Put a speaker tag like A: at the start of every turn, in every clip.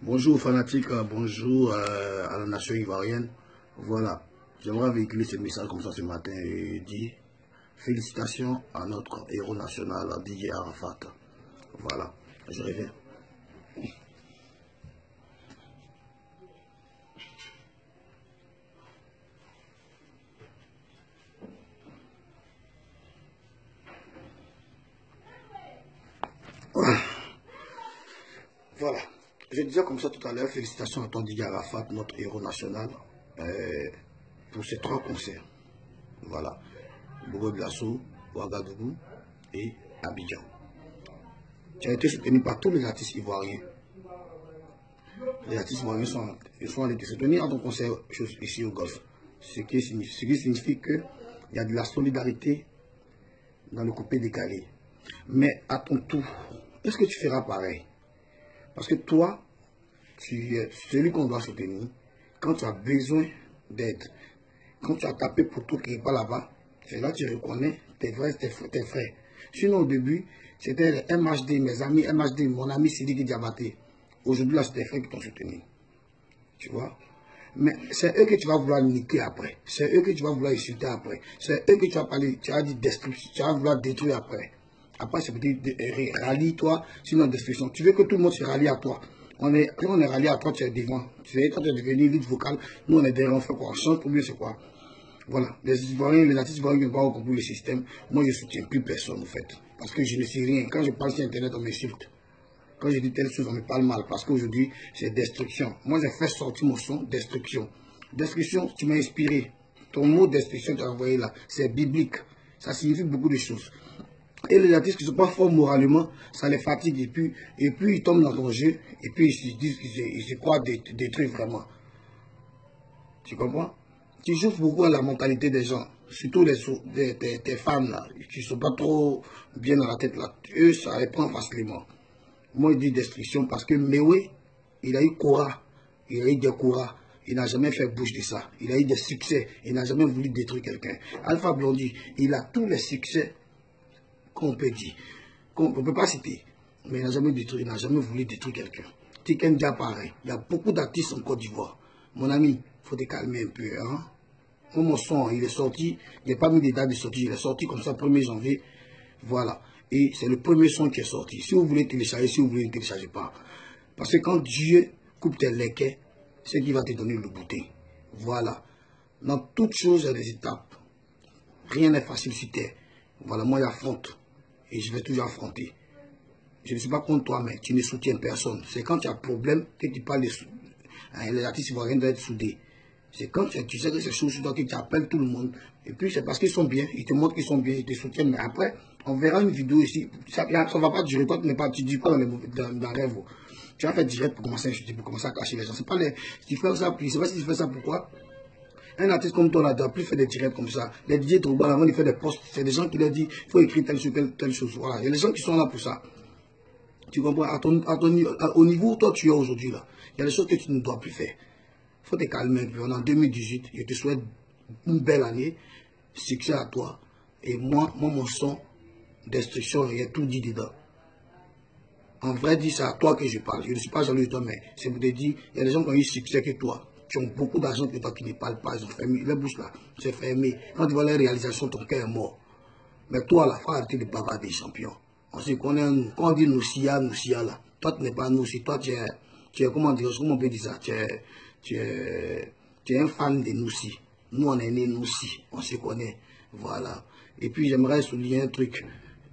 A: Bonjour fanatiques, bonjour à la nation ivoirienne. Voilà, j'aimerais véhiculer ce message comme ça ce matin et dire félicitations à notre héros national, Didier Arafat. Voilà, je reviens. Voilà, je disais comme ça tout à l'heure, félicitations à ton Didier Arafat, notre héros national, pour ces 3 concerts. Voilà, Bogo de Lasso, Ouagadougou et Abidjan. Tu as été soutenu par tous les artistes ivoiriens. Les artistes ivoiriens sont allés te soutenir à ton concert ici au Golfe. Ce qui signifie qu'il y a de la solidarité dans le coupé décalé. Mais à ton tour, est-ce que tu feras pareil? Parce que toi, tu es celui qu'on doit soutenir quand tu as besoin d'aide. Quand tu as tapé pour tout qui n'est pas là-bas, c'est là que tu reconnais tes frères. Sinon, au début, c'était les MHD, mes amis MHD, mon ami Sidiki Diabaté. Aujourd'hui, là, c'est tes frères qui t'ont soutenu. Tu vois? Mais c'est eux que tu vas vouloir niquer après. C'est eux que tu vas vouloir insulter après. C'est eux que tu vas parler, tu vas dire destruction, tu vas vouloir détruire après. Après, c'est peut-être rallie-toi, sinon destruction. Tu veux que tout le monde se rallie à toi. Quand on est rallié à toi, tu es devant. Tu sais, quand tu es devenu lead vocal, nous on est derrière, on fait quoi? On chante pour mieux, c'est quoi? Voilà. Les Ivoiriens, les artistes ivoiriens ne vont pas compris le système. Moi, je ne soutiens plus personne, en fait. Parce que je ne sais rien. Quand je parle sur Internet, on m'insulte. Quand je dis telle chose, on me parle mal. Parce qu'aujourd'hui, c'est destruction. Moi, j'ai fait sortir mon son, destruction. Destruction, tu m'as inspiré. Ton mot destruction, tu as envoyé là, c'est biblique. Ça signifie beaucoup de choses. Et les artistes qui ne sont pas forts moralement, ça les fatigue. Et puis ils tombent dans ton jeu. Et puis, ils se disent qu'ils se croient détruire vraiment. Tu comprends? Tu joues beaucoup à la mentalité des gens, surtout tes femmes là, qui ne sont pas trop bien dans la tête là. Eux, ça les prend facilement. Moi, je dis destruction parce que Mewe, il a eu Kora, il a eu des Kora, il n'a jamais fait bouche de ça. Il a eu des succès, il n'a jamais voulu détruire quelqu'un. Alpha Blondy, il a tous les succès qu'on peut dire, qu'on ne peut pas citer, mais il n'a jamais détruit, il n'a jamais voulu détruire quelqu'un. Tiken Dia pareil, il y a beaucoup d'artistes en Côte d'Ivoire. Mon ami, il faut te calmer un peu. Hein? Moi, mon son, il est sorti, il n'y a pas mis des dates de sortie, il est sorti comme ça, 1er janvier. Voilà. Et c'est le premier son qui est sorti. Si vous voulez télécharger, si vous voulez ne téléchargez pas. Parce que quand Dieu coupe tes lequets, c'est qui va te donner le goûter. Voilà. Dans toutes choses, il y a des étapes. Rien n'est facile sur terre. Voilà, moi, j'affronte. Et je vais toujours affronter. Je ne suis pas contre toi, mais tu ne soutiens personne. C'est quand tu as un problème que tu parles les artistes ivoiriens doivent être soudés. C'est quand tu sais que c'est chaud sur toi que tu appelles tout le monde. Et puis c'est parce qu'ils sont bien, ils te montrent qu'ils sont bien, ils te soutiennent. Mais après, on verra une vidéo ici. Ça ne va pas durer. Toi, tu ne dis pas dans le rêve. Tu vas faire direct pour commencer à insulter, pour commencer à cacher les gens. C'est pas les. Tu fais ça, je ne sais pas si tu fais ça pourquoi. Un artiste comme toi, là, ne doit plus faire des directs comme ça. Les DJ Trouba, avant de faire des posts, c'est des gens qui leur disent il faut écrire telle chose. Voilà. Il y a des gens qui sont là pour ça. Tu comprends? Au niveau où toi tu es aujourd'hui, là, il y a des choses que tu ne dois plus faire. Il faut te calmer un peu. On est en 2018. Je te souhaite une belle année. Succès à toi. Et moi mon son, destruction, il y a tout dit dedans. En vrai, dit, c'est à toi que je parle. Je ne suis pas jaloux de toi, mais c'est pour te dire, il y a des gens qui ont eu succès que toi. Qui ont beaucoup d'argent que toi qui ne parlent pas. Ils ont fermé. La bouche là, c'est fermé. Quand tu vois les réalisations, ton cœur est mort. Mais toi, la faut arrêter de bavarder des champions. On se connaît, quand on dit Noussia là. Toi, tu n'es pas Noussi. Toi, tu es, comment dire, comment on peut dire ça? Tu es un fan de Noussi. Nous, on est nés Noussi. On se connaît. Voilà. Et puis, j'aimerais souligner un truc.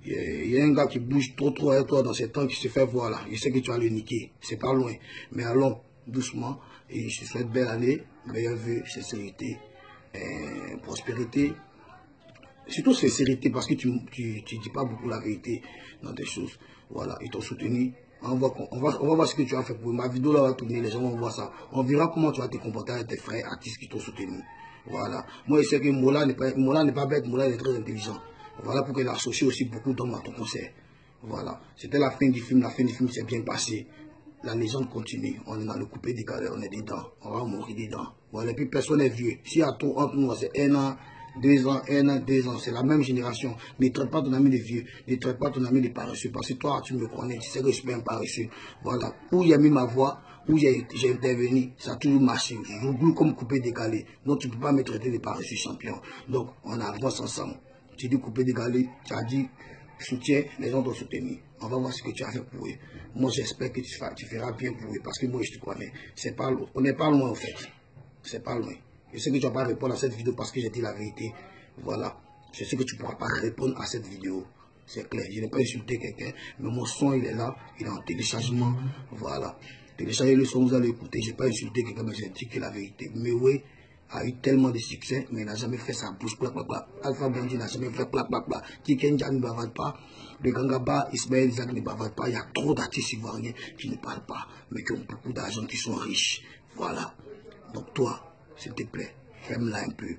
A: Il y a un gars qui bouge trop avec toi dans ces temps qui se fait voir là. Je sais que tu vas le niquer. C'est pas loin. Mais allons doucement. Et je te souhaite belle année, meilleure vue, sincérité, prospérité. Surtout sincérité, parce que tu dis pas beaucoup la vérité dans des choses. Voilà, ils t'ont soutenu. On va voir ce que tu as fait pour ma vidéo là va tourner, les gens vont voir ça. On verra comment tu vas te comporter avec tes frères artistes qui t'ont soutenu. Voilà. Moi, je sais que Mola n'est pas bête, Mola est très intelligent. Voilà pourquoi il a associé aussi beaucoup d'hommes à ton concert. Voilà. C'était la fin du film s'est bien passé. La légende continue. On est dans le coupé décalé, on est dedans. On va mourir dedans. Voilà, et puis personne n'est vieux. Si à tout entre nous, c'est 1 an, 2 ans, 1 an, 2 ans, c'est la même génération. Ne traite pas ton ami de vieux, ne traite pas ton ami de paresseux. Parce que toi, tu me connais, tu sais que je suis bien paresseux. Voilà. Pour y aimer ma voix, où j'ai intervenu, ça a toujours marché. Je joue comme coupé décalé. Donc tu ne peux pas me traiter de par je suis champion. Donc on avance ensemble. Tu dis coupé décalé, tu as dit soutien, les gens doivent soutenir. On va voir ce que tu as fait pour eux. Moi j'espère que tu feras bien pour eux parce que moi je te connais. C'est pas loin. On n'est pas loin en fait. C'est pas loin. Je sais que tu ne vas pas répondre à cette vidéo parce que j'ai dit la vérité. Voilà. Je sais que tu ne pourras pas répondre à cette vidéo. C'est clair. Je n'ai pas insulté quelqu'un, mais mon son il est là, il est en téléchargement. Voilà. Téléchargez le son, vous allez écouter. Je n'ai pas insulté quelqu'un, mais j'ai dit que la vérité. Mais oui, a eu tellement de succès, mais il n'a jamais fait sa bouche, bla bla bla. Alpha Blondy n'a jamais fait bla bla bla. Tikenja ne bavade pas. Le Gangaba, Ismaël Zak ne bavade pas. Il y a trop d'artistes ivoiriens qui ne parlent pas, mais qui ont beaucoup d'argent, qui sont riches. Voilà. Donc toi, s'il te plaît, ferme-la un peu.